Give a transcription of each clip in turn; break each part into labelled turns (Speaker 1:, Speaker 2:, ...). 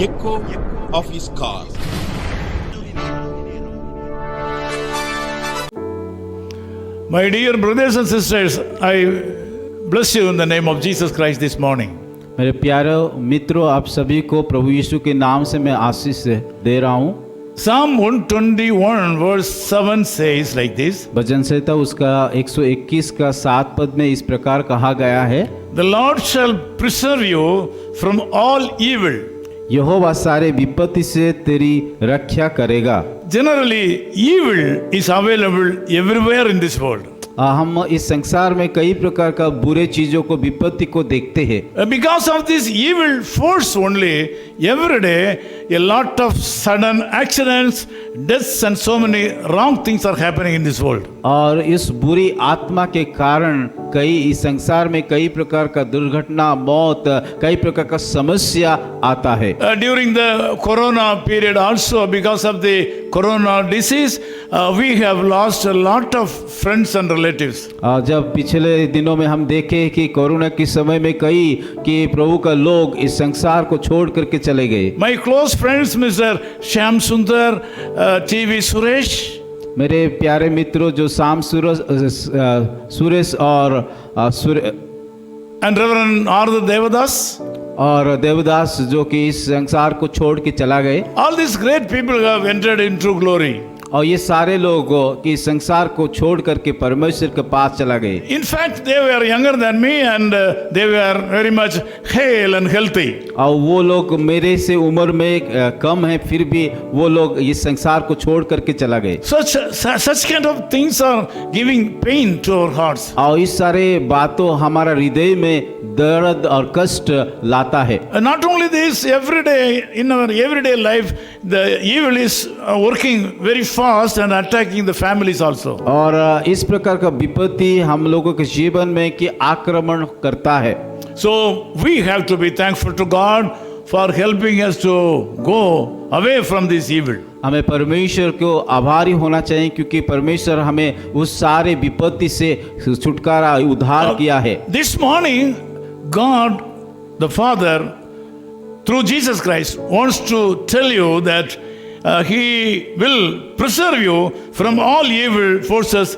Speaker 1: echo of his call.
Speaker 2: My dear brothers and sisters, I bless you in the name of Jesus Christ this morning.
Speaker 3: मेरे प्यारे मित्रों, आप सभी को प्रभु यीशु के नाम से मैं आशीष दे रहा हूँ।
Speaker 2: Psalm 121 verse 7 says like this.
Speaker 3: भजन संहिता उसका 121 का 7 पद में इस प्रकार कहा गया है,
Speaker 2: The Lord shall preserve you from all evil.
Speaker 3: यहोवा सारे विपत्ति से तेरी रक्षा करेगा।
Speaker 2: Generally, evil is available everywhere in this world.
Speaker 3: हम इस संसार में कई प्रकार का बुरे चीजों को, विपत्ति को देखते हैं।
Speaker 2: Because of this evil force only, every day a lot of sudden accidents, deaths and so many wrong things are happening in this world.
Speaker 3: और इस बुरी आत्मा के कारण कई इस संसार में कई प्रकार का दुर्घटना, मौत, कई प्रकार का समस्या आता है।
Speaker 2: During the corona period also, because of the corona disease, we have lost a lot of friends and relatives.
Speaker 3: जब पिछले दिनों में हम देखे कि कोरोना के समय में कई कि प्रभु का लोग इस संसार को छोड़ करके चले गए।
Speaker 2: My close friends, Mr. Shyam Sundar, TV Suresh,
Speaker 3: मेरे प्यारे मित्रों जो शाम सुरेश और
Speaker 2: and Reverend Arthur Devadas,
Speaker 3: और देवदास जो कि इस संसार को छोड़ के चला गए।
Speaker 2: all these great people have entered into glory.
Speaker 3: और ये सारे लोग कि संसार को छोड़ करके परमेश्वर के पास चला गए।
Speaker 2: In fact, they were younger than me and they were very much hale and healthy.
Speaker 3: और वो लोग मेरे से उम्र में कम हैं, फिर भी वो लोग इस संसार को छोड़ करके चला गए।
Speaker 2: Such kind of things are giving pain to our hearts.
Speaker 3: और इस सारे बातों हमारा हृदय में दर्द और कष्ट लाता है।
Speaker 2: Not only this, every day in our everyday life, the evil is working very fast and attacking the families also.
Speaker 3: और इस प्रकार का विपत्ति हम लोगों के जीवन में कि आक्रमण करता है।
Speaker 2: So we have to be thankful to God for helping us to go away from this evil.
Speaker 3: हमें परमेश्वर को आभारी होना चाहिए क्योंकि परमेश्वर हमें उस सारे विपत्ति से छुटकारा, उद्धार किया है।
Speaker 2: This morning, God the Father through Jesus Christ wants to tell you that He will preserve you from all evil forces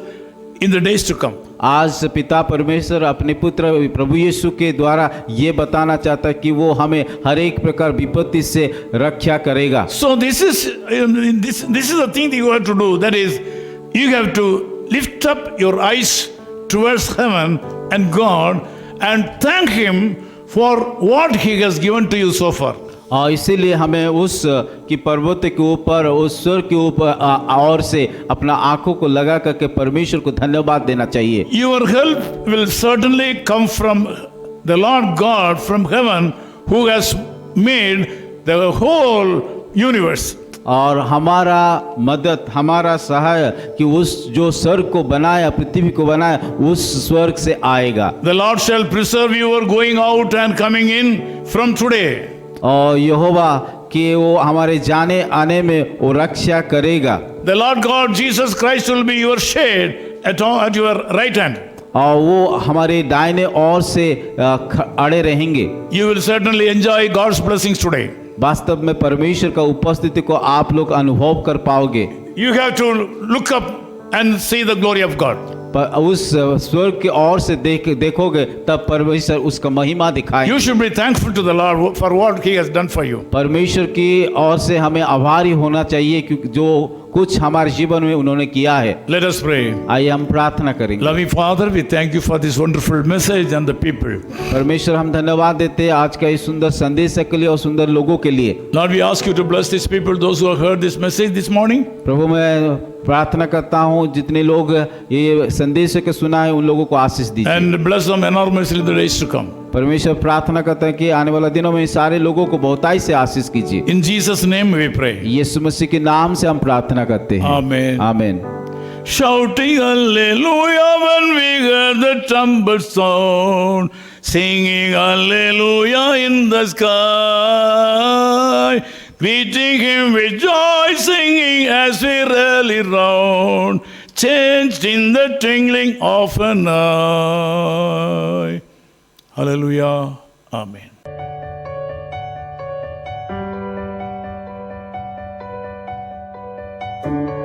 Speaker 2: in the days to come.
Speaker 3: आज पिता परमेश्वर अपने पुत्र प्रभु यीशु के द्वारा ये बताना चाहता है कि वो हमें हर एक प्रकार विपत्ति से रक्षा करेगा।
Speaker 2: So this is the thing that you have to do. That is, you have to lift up your eyes towards heaven and God and thank Him for what He has given to you so far.
Speaker 3: और इसीलिए हमें उस की पर्वत के ऊपर, उस स्वर के ऊपर और से अपना आंखों को लगा करके परमेश्वर को धन्यवाद देना चाहिए।
Speaker 2: Your help will certainly come from the Lord God from heaven who has made the whole universe.
Speaker 3: और हमारा मदद, हमारा सहाय कि उस जो स्वर्ग को बनाया, पृथ्वी को बनाया, उस स्वर्ग से आएगा।
Speaker 2: The Lord shall preserve your going out and coming in from today.
Speaker 3: और यहोवा कि वो हमारे जाने आने में वो रक्षा करेगा।
Speaker 2: The Lord God Jesus Christ will be your shade at your right hand.
Speaker 3: और वो हमारे दाहिने ओर से अड़े रहेंगे।
Speaker 2: You will certainly enjoy God's blessings today.
Speaker 3: वास्तव में परमेश्वर का उपस्थिति को आप लोग अनुभव कर पाओगे।
Speaker 2: You have to look up and see the glory of God.
Speaker 3: पर उस स्वर्ग की ओर से देखोगे तब परमेश्वर उसका महिमा दिखाएगा।
Speaker 2: You should be thankful to the Lord for what He has done for you.
Speaker 3: परमेश्वर की ओर से हमें आभारी होना चाहिए क्योंकि जो कुछ हमारे जीवन में उन्होंने किया है।
Speaker 2: Let us pray.
Speaker 3: आइए हम प्रार्थना करेंगे।
Speaker 2: Loving Father, we thank you for this wonderful message and the people.
Speaker 3: परमेश्वर हम धन्यवाद देते हैं आज का इस सुंदर संदेश के लिए और सुंदर लोगों के लिए।
Speaker 2: Lord, we ask you to bless these people, those who have heard this message this morning.
Speaker 3: प्रभु मैं प्रार्थना करता हूँ जितने लोग ये संदेश के सुना है उन लोगों को आशीष दीजिए।
Speaker 2: And bless them enormously in the days to come.
Speaker 3: परमेश्वर प्रार्थना करता है कि आने वाले दिनों में सारे लोगों को बहुताई से आशीष कीजिए।
Speaker 2: In Jesus' name we pray.
Speaker 3: यीशु मसीह के नाम से हम प्रार्थना करते हैं।
Speaker 2: Amen.
Speaker 3: आमीन।
Speaker 2: Shouting hallelujah when we hear the trumpet sound, singing hallelujah in the sky, greeting Him with joy, singing as we rally round, changed in the twinkling of an eye. Hallelujah. Amen.
Speaker 3: हैं।